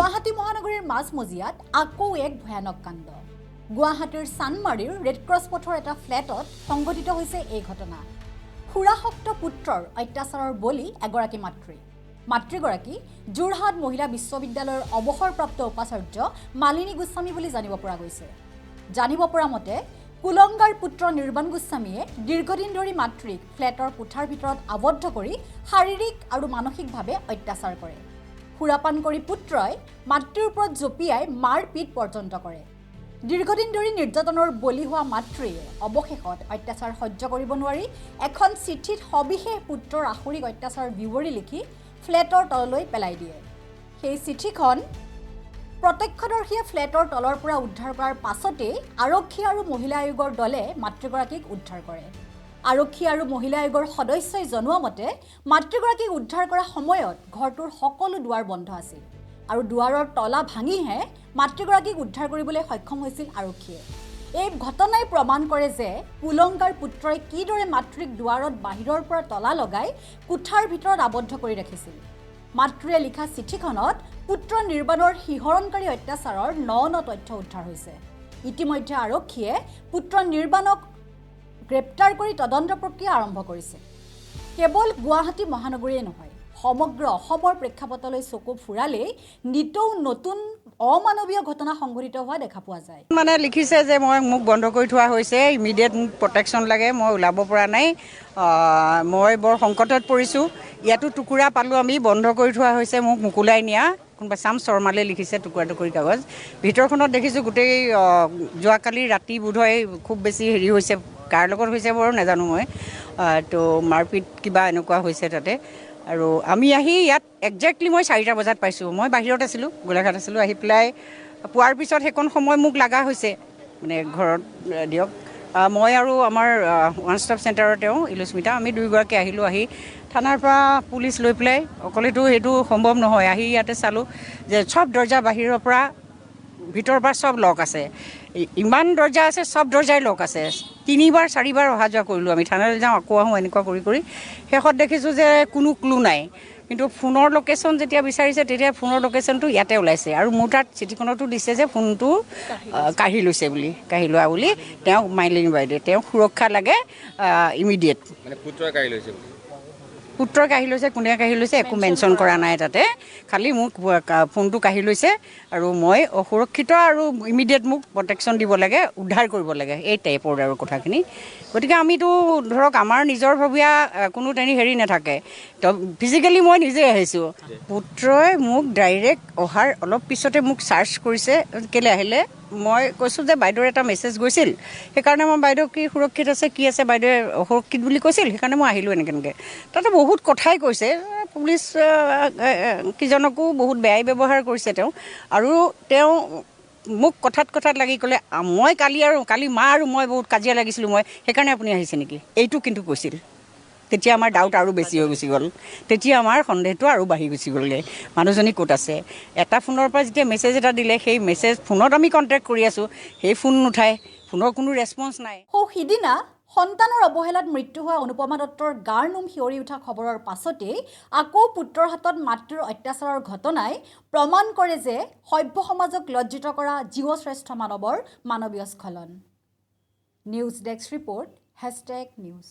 গুৱাহাটী মহানগৰীৰ মাজমজিয়াত আকৌ এক ভয়ানক কাণ্ড। গুৱাহাটীৰ চানমাৰীৰ ৰেড ক্ৰছ পথৰ এটা ফ্লেটত সংঘটিত হৈছে এই ঘটনা। খুৰাশক্ত পুত্ৰৰ অত্যাচাৰৰ বলি এগৰাকী মাতৃ। মাতৃগৰাকী যোৰহাট মহিলা বিশ্ববিদ্যালয়ৰ অৱসৰপ্ৰাপ্ত উপাচাৰ্য মালিনী গোস্বামী বুলি জানিব পৰা গৈছে। জানিব পৰা মতে কুলংগাৰ পুত্ৰ নিৰ্বাণ গোস্বামীয়ে দীৰ্ঘদিন ধৰি মাতৃক ফ্লেটৰ কোঠাৰ ভিতৰত আবদ্ধ কৰি শাৰীৰিক আৰু মানসিকভাৱে অত্যাচাৰ কৰে। সুৰাপান কৰি পুত্ৰই মাতৃৰ ওপৰত জঁপিয়াই মাৰপিট পৰ্যন্ত কৰে। দীৰ্ঘদিন ধৰি নিৰ্যাতনৰ বলি হোৱা মাতৃয়ে অৱশেষত অত্যাচাৰ সহ্য কৰিব নোৱাৰি এখন চিঠিত সবিশেষ পুত্ৰৰ আখৰিক অত্যাচাৰৰ বিৱৰি লিখি ফ্লেটৰ তললৈ পেলাই দিয়ে। সেই চিঠিখন প্ৰত্যক্ষদৰ্শীয়ে ফ্লেটৰ তলৰ পৰা উদ্ধাৰ কৰাৰ পাছতেই আৰক্ষী আৰু মহিলা আয়োগৰ দলে মাতৃগৰাকীক উদ্ধাৰ কৰে। আৰক্ষী আৰু মহিলা আয়োগৰ সদস্যই জনোৱা মতে মাতৃগৰাকীক উদ্ধাৰ কৰাৰ সময়ত ঘৰটোৰ সকলো দুৱাৰ বন্ধ আছিল আৰু দুৱাৰৰ তলা ভাঙিহে মাতৃগৰাকীক উদ্ধাৰ কৰিবলৈ সক্ষম হৈছিল আৰক্ষীয়ে। এই ঘটনাই প্ৰমাণ কৰে যে কুলংগাৰ পুত্ৰই কিদৰে মাতৃক দুৱাৰত বাহিৰৰ পৰা তলা লগাই কোঠাৰ ভিতৰত আবদ্ধ কৰি ৰাখিছিল। মাতৃয়ে লিখা চিঠিখনত পুত্ৰ নিৰ্বাণৰ শিহৰণকাৰী অত্যাচাৰৰ ন তথ্য উদ্ধাৰ হৈছে। ইতিমধ্যে আৰক্ষীয়ে পুত্ৰ নিৰ্বাণক গ্ৰেপ্তাৰ কৰি তদন্ত প্ৰক্ৰিয়া আৰম্ভ কৰিছে। কেৱল গুৱাহাটী মহানগৰীয়ে নহয়, সমগ্ৰ অসমৰ প্ৰেক্ষাপটলৈ চকু ফুৰালেই নিতৌ নতুন অমানৱীয় ঘটনা সংঘটিত হোৱা দেখা পোৱা যায়। মানে লিখিছে যে মোক বন্ধ কৰি থোৱা হৈছে, ইমিডিয়েট মোক প্ৰটেকশ্যন লাগে, মই ওলাব পৰা নাই, মই বৰ সংকটত পৰিছোঁ, ইয়াতো টুকুৰা পালোঁ, আমি বন্ধ কৰি থোৱা হৈছে, মোক মোকোলাই নিয়া। কোনোবা চাম শৰ্মালে লিখিছে টুকুৰা টুকুৰি কাগজ। ভিতৰখনত দেখিছোঁ গোটেই যোৱাকালি ৰাতি বোধহয় খুব বেছি হেৰি হৈছে, কাৰ লগত হৈছে বাৰু নাজানো মই, তো মাৰপিট কিবা এনেকুৱা হৈছে তাতে। আৰু আমি আহি ইয়াত একজেক্টলি মই 4টা বজাত পাইছোঁ। মই বাহিৰত আছিলোঁ, গোলাঘাট আছিলোঁ। আহি পেলাই পোৱাৰ পিছত সেইকণ সময় মোক লগা হৈছে, মানে ঘৰত দিয়ক। মই আৰু আমাৰ ওৱান ষ্টপ চেণ্টাৰৰ তেওঁ ইলুস্মিতা, আমি দুয়োগৰাকী আহিলোঁ। আহি থানাৰ পৰা পুলিচ লৈ পেলাই, অকলেতো সেইটো সম্ভৱ নহয়, আহি ইয়াতে চালোঁ যে চব দৰ্জা বাহিৰৰ পৰা ভিতৰৰ পৰা চব লক আছে। ইমান দৰ্জা আছে, চব দৰ্জাই লক আছে। 3বাৰ 4বাৰ অহা যোৱা কৰিলোঁ আমি, থানালৈ যাওঁ আকৌ আহোঁ, এনেকুৱা কৰি কৰি শেষত দেখিছোঁ যে কোনো ক্লু নাই। কিন্তু ফোনৰ লোকেশ্যন যেতিয়া বিচাৰিছে তেতিয়া ফোনৰ লোকেশ্যনটো ইয়াতে ওলাইছে। আৰু মোৰ তাত চিঠিখনতো দিছে যে ফোনটো কাঢ়ি লৈছে বুলি, কাঢ়ি লোৱা বুলি তেওঁক মাইলিনী বাইদেৱে, তেওঁক সুৰক্ষা লাগে ইমিডিয়েট। মানে পুত্ৰই কাঢ়ি লৈছে, পুত্ৰই কাঢ়ি লৈছে, কোনে কাঢ়ি লৈছে একো মেনশ্যন কৰা নাই তাতে, খালি মোক ফোনটো কাঢ়ি লৈছে আৰু মই অসুৰক্ষিত আৰু ইমিডিয়েট মোক প্ৰটেকশ্যন দিব লাগে, উদ্ধাৰ কৰিব লাগে, এই টাইপৰ আৰু কথাখিনি। গতিকে আমিতো ধৰক আমাৰ নিজৰভৱীয়া কোনো তেনে হেৰি নাথাকে, তো ফিজিকেলি মই নিজে আহিছোঁ। পুত্ৰই মোক ডাইৰেক্ট অহাৰ অলপ পিছতে মোক চাৰ্চ কৰিছে, কেলৈ আহিলে। মই কৈছোঁ যে বাইদেউৰ এটা মেছেজ গৈছিল, সেইকাৰণে মই বাইদেউ কি সুৰক্ষিত আছে কি আছে বাইদেৱে অসুৰক্ষিত বুলি কৈছিল, সেইকাৰণে মই আহিলোঁ এনেকৈ। তাতে বহুত কথাই কৈছে, পুলিচ কিজনকো বহুত বেয়াই ব্যৱহাৰ কৰিছে তেওঁ। আৰু তেওঁ মোক কথাত লাগি ক'লে, মই কালি মা আৰু মই বহুত কাজিয়া লাগিছিলোঁ, মই সেইকাৰণে আপুনি আহিছে নেকি, এইটো কিন্তু কৈছিল। তেতিয়া আমাৰ ডাউট আৰু বেছি হৈ গুচি গ'ল, তেতিয়া আমাৰ সন্দেহটো আৰু বাঢ়ি গুচি গ'লগৈ, মানুহজনী ক'ত আছে। এটা ফোনৰ পৰা যেতিয়া মেছেজ এটা দিলে, সেই মেছেজ ফোনত আমি কণ্টেক্ট কৰি আছোঁ, সেই ফোন নুঠায়, ফোনৰ কোনো ৰেছপন্স নাই। সিদিনা সন্তানৰ অৱহেলাত মৃত্যু হোৱা অনুপমা দত্তৰ গাৰ নোম শিয়ৰি উঠা খবৰৰ পাছতেই আকৌ পুত্ৰৰ হাতত মাতৃৰ অত্যাচাৰৰ ঘটনাই প্ৰমাণ কৰে যে সভ্য সমাজক লজ্জিত কৰা জীৱশ্ৰেষ্ঠ মানৱৰ মানৱীয় স্খলন। News desk report, #news.